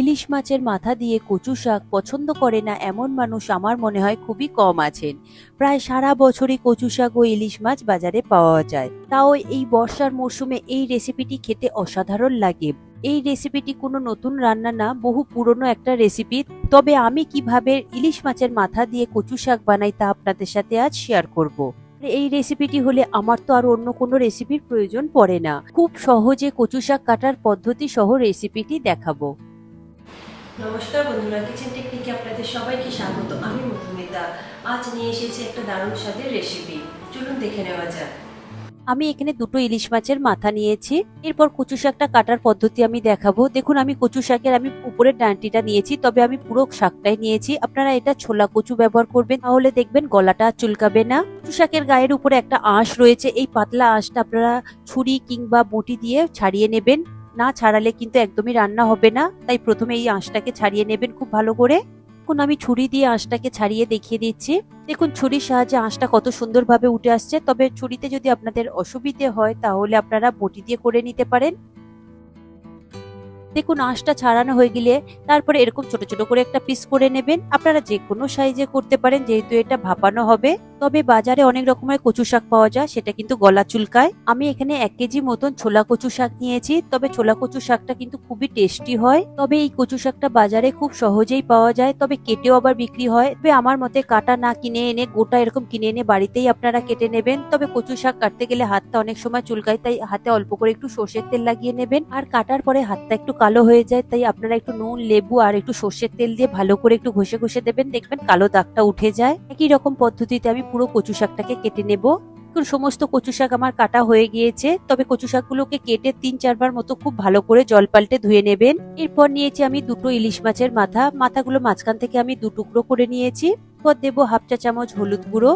ইলিশ মাছের মাথা দিয়ে কচু শাক পছন্দ করে না এমন মানুষ আমার মনে হয় খুবই কম আছেন। প্রায় সারা বছরই কচু শাক ও ইলিশ মাছ বাজারে পাওয়া যায়, তাও এই বর্ষার মরশুমে এই রেসিপিটি খেতে অসাধারণ লাগে। এই রেসিপিটি কোনো নতুন রান্না না, বহু পুরনো একটা রেসিপি। তবে আমি কিভাবে ইলিশ মাছের মাথা দিয়ে কচু শাক বানাই তা আপনাদের সাথে আজ শেয়ার করব। এই রেসিপিটি হলে আমার তো আর অন্য কোনো রেসিপির প্রয়োজন পড়ে না। খুব সহজে কচু শাক কাটার পদ্ধতি সহ রেসিপিটি দেখাবো। নমস্কার বন্ধুরা, কিচেন টেকনিকে আপনাদের সবাইকে স্বাগত। আমি মধুমিতা। আজ নিয়ে এসেছি একটা দারুণ স্বাদের রেসিপি, চলুন দেখে নেওয়া যাক। আমি এখানে দুটো ইলিশ মাছের মাথা নিয়েছি। এরপর কচু শাকটা কাটার পদ্ধতি আমি দেখাবো। দেখুন, আমি কচু শাকের উপরের ডাঁটিটা নিয়েছি, তবে আমি পুরো শাকটাই নিয়েছি। আপনারা এটা ছোলা কচু ব্যবহার করবেন, তাহলে দেখবেন গলাটা চুলকাবে না। কচু শাকের গায়ের উপরে একটা আঁশ রয়েছে, এই পাতলা আঁশটা আপনারা ছুরি কিংবা বটি দিয়ে ছাড়িয়ে নেবেন। না ছাড়ালে কিন্তু একদমই রান্না হবে না, তাই প্রথমে এই আঁশটাকে ছাড়িয়ে নেবেন খুব ভালো করে। এখন আমি ছুরি দিয়ে আঁশটাকে ছাড়িয়ে দেখিয়ে দিচ্ছি। দেখুন, ছুরির সাহায্যে আঁশটা কত সুন্দরভাবে উঠে আসছে। তবে ছুরিতে যদি আপনাদের অসুবিধে হয় তাহলে আপনারা বটি দিয়ে করে নিতে পারেন। দেখুন, আঁশটা ছাড়ানো হয়ে গেলে তারপরে এরকম ছোট ছোট করে একটা পিস করে নেবেন। আপনারা যে কোনো সাইজে করতে পারেন, যেহেতু এটা ভাপানো হবে। তবে বাজারে অনেক রকমের কচু শাক পাওয়া যায়, সেটা কিন্তু গলা চুলকায়। আমি এখানে 1 কেজি মতন ছোলা কচু শাক নিয়েছি। তবে ছোলা কচু শাকটা কিন্তু খুবই টেস্টি হয়। তবে এই কচু শাকটা বাজারে খুব সহজেই পাওয়া যায়, তবে কেটেও আবার বিক্রি হয়। তবে আমার মতে কাটা না কিনে এনে গোটা এরকম কিনে এনে বাড়িতেই আপনারা কেটে নেবেন। তবে কচু শাক কাটতে গেলে হাতটা অনেক সময় চুলকায়, তাই হাতে অল্প করে একটু সর্ষের তেল লাগিয়ে নেবেন। আর কাটার পরে হাতটা একটু কালো হয়ে যায়, তাই আপনারা একটু নুন, লেবু আর একটু সর্ষের তেল দিয়ে ভালো করে একটু ঘষে ঘষে দেবেন, দেখবেন কালো দাগটা উঠে যায়। একই রকম পদ্ধতিতে আমি পুরো কচু শাকটাকে কেটে নেব। সমস্ত কচু শাক আমার কাটা হয়ে গিয়েছে। তবে কচু শাকগুলোকে কেটে 3-4 বার মতো খুব ভালো করে জল পাল্টে ধুয়ে নেবেন। এরপর নিয়েছি আমি দুটো ইলিশ মাছের মাথাগুলো মাঝখান থেকে আমি 2 টুকরো করে নিয়েছি। এরপর দেবো 1/2 চা চামচ হলুদ গুঁড়ো,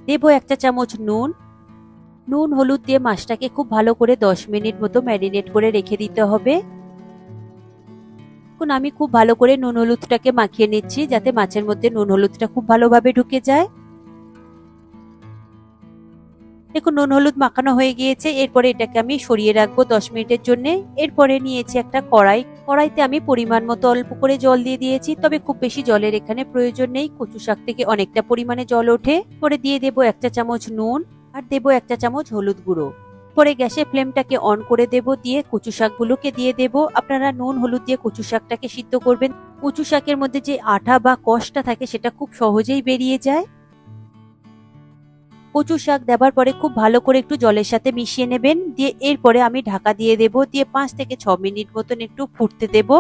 দেবো 1 চা চামচ নুন হলুদ দিয়ে মাছটাকে খুব ভালো করে 10 মিনিট মতো ম্যারিনেট করে রেখে দিতে হবে। এখন আমি খুব ভালো করে নুন হলুদটাকে মাখিয়ে নিচ্ছি, যাতে মাছের মধ্যে নুন হলুদটা খুব ভালোভাবে ঢুকে যায়। দেখুন, নুন হলুদ মাখানো হয়ে গিয়েছে। এরপরে এটাকে আমি সরিয়ে রাখবো 10 মিনিটের জন্য। এরপরে নিয়েছি একটা কড়াইতে আমি পরিমাণ মতো অল্প করে জল দিয়ে দিয়েছি। তবে খুব বেশি জলের এখানে প্রয়োজন নেই, কচু শাক থেকে অনেকটা পরিমাণে জল ওঠে। পরে দিয়ে দেবো 1 চা চামচ নুন আর দেবো 1 চা চামচ হলুদ গুঁড়ো। পরে গ্যাসের ফ্লেমটাকে অন করে দেব, দিয়ে কচু শাকগুলোকে দিয়ে দেব। আপনারা নুন হলুদ দিয়ে কচু শাকটাকে সিদ্ধ করবেন। কচু শাকের মধ্যে যে আঠা বা কষটা থাকে সেটা খুব সহজেই বেরিয়ে যায়। কচু শাক দেবার পরে খুব ভালো করে একটু জলের সাথে মিশিয়ে নেবেন। দিয়ে এরপরে আমি ঢাকা দিয়ে দেব, দিয়ে 5 থেকে 6 মিনিট মতন একটু ফুটতে দেব।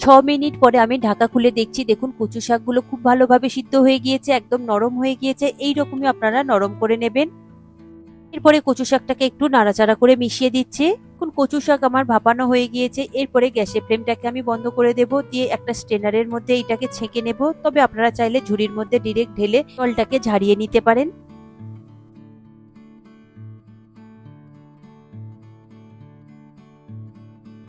6 মিনিট পরে আমি ঢাকা খুলে দেখছি। দেখুন, কচু শাকগুলো খুব ভালোভাবে সিদ্ধ হয়ে গিয়েছে, একদম নরম হয়ে গিয়েছে। এইরকমই আপনারা নরম করে নেবেন। এরপরে কচু শাকটাকে একটু নাড়াচাড়া করে মিশিয়ে দিচ্ছি। এখন কচু শাক আমার ভাপানো হয়ে গিয়েছে। এরপরে গ্যাসের ফ্লেমটাকে আমি বন্ধ করে দেব, দিয়ে একটা স্ট্রেনারের মধ্যে এটাকে ছেঁকে নেব। তবে আপনারা চাইলে ঝুড়ির মধ্যে ডিরেক্ট ঢেলে জলটাকে ঝারিয়ে নিতে পারেন।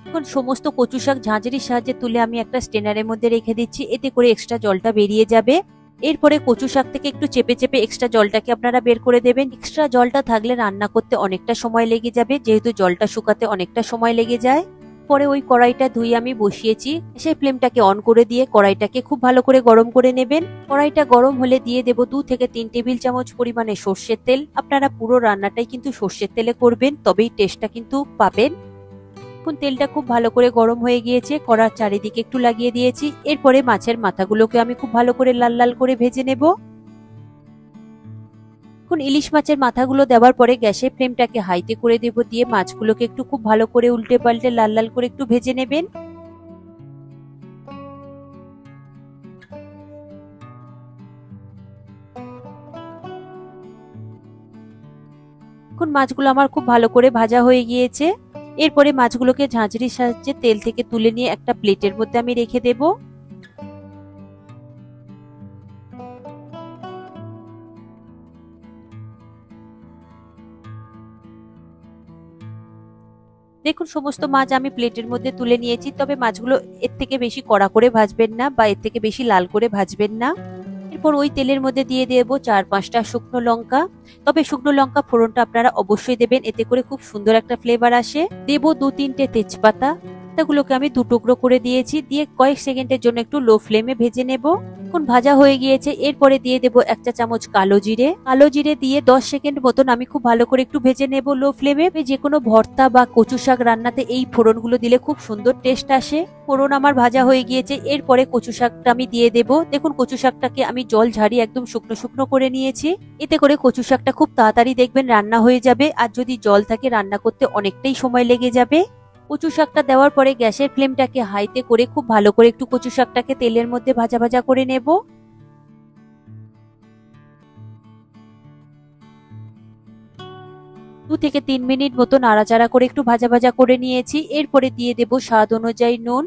এখন সমস্ত কচু শাক ঝাঁঝরির সাহায্যে তুলে আমি একটা স্ট্রেনারের মধ্যে রেখে দিচ্ছি, এতে করে এক্সট্রা জলটা বেরিয়ে যাবে। এরপরে কচু শাক থেকে একটু চেপে চেপে এক্সট্রা জলটাকে আপনারা বের করে দেবেন। এক্সট্রা জলটা থাকলে রান্না করতে অনেকটা সময় লেগে যাবে, যেহেতু জলটা শুকাতে অনেকটা সময় লেগে যায়। পরে ওই কড়াইটা ধুয়ে আমি বসিয়েছি। সেই ফ্লেমটাকে অন করে দিয়ে কড়াইটাকে খুব ভালো করে গরম করে নেবেন। কড়াইটা গরম হলে দিয়ে দেব 2 থেকে 3 টেবিল চামচ পরিমাণে সর্ষের তেল। আপনারা পুরো রান্নাটাই কিন্তু সর্ষের তেলে করবেন, তবেই টেস্টটা কিন্তু পাবেন। এখন তেলটা খুব ভালো করে গরম হয়ে গিয়েছে, কড়ার চারিদিকে একটু লাগিয়ে দিয়েছি। এরপরে মাছের মাথাগুলোকে আমি খুব ভালো করে লাল লাল করে ভেজে নেব। এখন ইলিশ মাছের মাথাগুলো দেওয়ার পরে গ্যাসের ফ্লেমটাকে হাইতে করে দেব, দিয়ে মাছগুলোকে একটু খুব ভালো করে উল্টে পাল্টে লাল লাল করে একটু ভেজে নেবেন। এখন মাছগুলো আমার খুব ভালো করে ভাজা হয়ে গিয়েছে। এরপরে মাছগুলোকে ঝাঁঝরির সাহায্যে তেল থেকে তুলে নিয়ে একটা প্লেটের মধ্যে আমি রেখে দেব। দেখুন, সমস্ত মাছ আমি প্লেটের মধ্যে তুলে নিয়েছি। তবে মাছগুলো এর থেকে বেশি কড়া করে ভাজবেন না, বা এর থেকে বেশি লাল করে ভাজবেন না। এরপর ওই তেলের মধ্যে দিয়ে দেব 4-5টা শুকনো লঙ্কা। তবে শুকনো লঙ্কা ফোড়নটা আপনারা অবশ্যই দেবেন, এতে করে খুব সুন্দর একটা ফ্লেভার আসে। দেব 2-3টে তেজপাতা, পাতাগুলোকে আমি 2 টুকরো করে দিয়েছি, দিয়ে কয়েক সেকেন্ডের জন্য একটু লো ফ্লেমে ভেজে নেব। এখন ভাজা হয়ে গিয়েছে, এরপরে দিয়ে দেব 1 চা চামচ কালো জিরে দিয়ে 10 সেকেন্ড মতন আমি খুব ভালো করে একটু ভেজে নেব লো ফ্লেমে। যে কোনো ভর্তা বা কচু শাক রান্নাতে এই ফোড়নগুলো দিলে খুব সুন্দর টেস্ট আসে। ফোড়ন আমার ভাজা হয়ে গিয়েছে, এরপরে কচু শাকটা আমি দিয়ে দেব। দেখুন কচু শাকটাকে আমি জল ঝারিয়ে একদম শুকনো শুকনো করে নিয়েছি, এতে করে কচু শাকটা খুব তাড়াতাড়ি দেখবেন রান্না হয়ে যাবে। আর যদি জল থাকে রান্না করতে অনেকটাই সময় লেগে যাবে। কচু শাকটা দেওয়ার পরে গ্যাসের ফ্লেমটাকে হাইতে করে খুব ভালো করে একটু কচু শাকটাকে তেলের মধ্যে ভাজা ভাজা করে নেব। 2 থেকে 3 মিনিট মতো নাড়াচাড়া করে একটু ভাজা ভাজা করে নিয়েছি। এরপরে দিয়ে দেব স্বাদ অনুযায়ী নুন,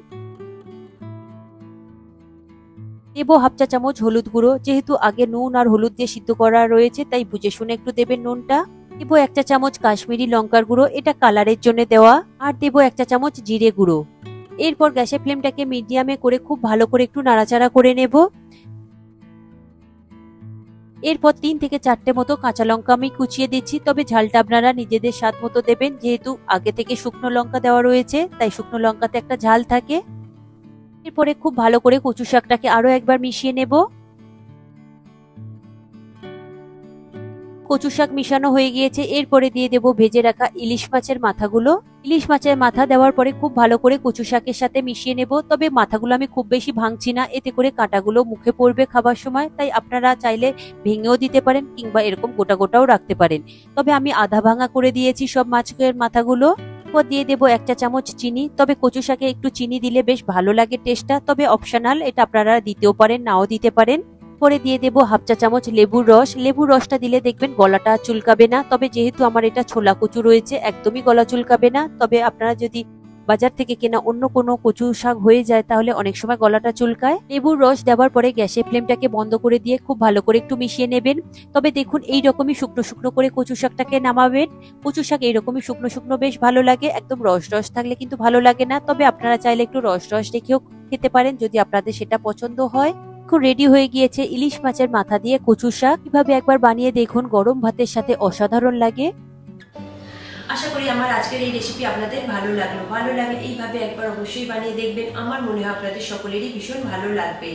দেব 1/2 চা চামচ হলুদ গুঁড়ো। যেহেতু আগে নুন আর হলুদ দিয়ে সিদ্ধ করা রয়েছে, তাই বুঝে শুনে একটু দেবেন নুনটা। দেব 1 চা চামচ কাশ্মীরি লঙ্কার গুঁড়ো, এটা কালারের জন্য দেওয়া। আর দেব 1 চা চামচ জিরে গুঁড়ো। এরপর গ্যাসের ফ্লেমটাকে মিডিয়ামে করে খুব ভালো করে একটু নাড়াচাড়া করে নেব। এরপর 3 থেকে 4টে মতো কাঁচা লঙ্কা আমি কুচিয়ে দিচ্ছি, তবে ঝালটা আপনারা নিজেদের স্বাদ মতো দেবেন। যেহেতু আগে থেকে শুকনো লঙ্কা দেওয়া রয়েছে, তাই শুকনো লঙ্কাতে একটা ঝাল থাকে। এরপরে খুব ভালো করে কচু শাকটাকে আরো একবার মিশিয়ে নেব। কচু শাক মিশানো হয়ে গিয়েছে, এরপরে দিয়ে দেব ভেজে রাখা ইলিশ মাছের মাথাগুলো। ইলিশ মাছের মাথা দেওয়ার পরে খুব ভালো করে কচু শাকের সাথে মিশিয়ে নেব। তবে মাথাগুলো আমি খুব বেশি ভাঙছি না, এতে করে কাঁটাগুলো মুখে পড়বে খাবার সময়, তাই আপনারা চাইলে ভেঙেও দিতে পারেন কিংবা এরকম গোটা গোটাও রাখতে পারেন। তবে আমি আধা ভাঙা করে দিয়েছি সব মাছের মাথাগুলো। এরপর দিয়ে দেব 1 চা চামচ চিনি, তবে কচু শাকে একটু চিনি দিলে বেশ ভালো লাগে টেস্টটা, তবে অপশনাল, এটা আপনারা দিতেও পারেন নাও দিতে পারেন। পরে দিয়ে দেব 1/2 চা চামচ লেবুর রস। লেবুর রসটা দিলে দেখবেন গলাটা চুলকাবে না, তবে যেহেতু আমার এটা ছোলা কচু রয়েছে একদমই গলা চুলকাবে না। তবে আপনারা যদি বাজার থেকে কেনা অন্য কোনো কচু শাক হয়ে যায় তাহলে অনেক সময় গলাটা চুলকায়। লেবুর রস দেওয়ার পরে গ্যাসের ফ্লেমটাকে বন্ধ করে দিয়ে খুব ভালো করে একটু মিশিয়ে নেবেন। তবে দেখুন এইরকমই শুকনো শুকনো করে কচু শাকটাকে নামাবেন। কচু শাক এইরকমই শুকনো শুকনো বেশ ভালো লাগে, একদম রস রস থাকলে কিন্তু ভালো লাগে না। তবে আপনারা চাইলে একটু রস রস রেখেও খেতে পারেন যদি আপনাদের সেটা পছন্দ হয়। এখন রেডি হয়ে গিয়েছে ইলিশ মাছের মাথা দিয়ে কচু শাক। কিভাবে একবার বানিয়ে দেখুন, গরম ভাতের সাথে অসাধারণ লাগে। আশা করি আমার আজকের এই রেসিপি আপনাদের ভালো লাগলো। ভালো লাগে এইভাবে একবার অবশ্যই বানিয়ে দেখবেন, আমার মনে হয় আপনাদের সকলেরই ভীষণ ভালো লাগবে।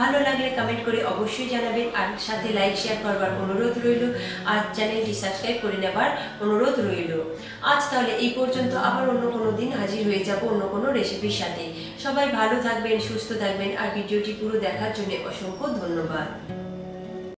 ভালো লাগলে কমেন্ট করে অবশ্যই জানাবেন, আর সাথে লাইক শেয়ার করবার অনুরোধ রইল, আর চ্যানেলটি সাবস্ক্রাইব করে নেবার অনুরোধ রইল। আজ তাহলে এই পর্যন্ত, আবার অন্য কোনো দিন হাজির হয়ে যাব অন্য কোনো রেসিপির সাথে। সবাই ভালো থাকবেন, সুস্থ থাকবেন, আর ভিডিওটি পুরো দেখার জন্য অসংখ্য ধন্যবাদ।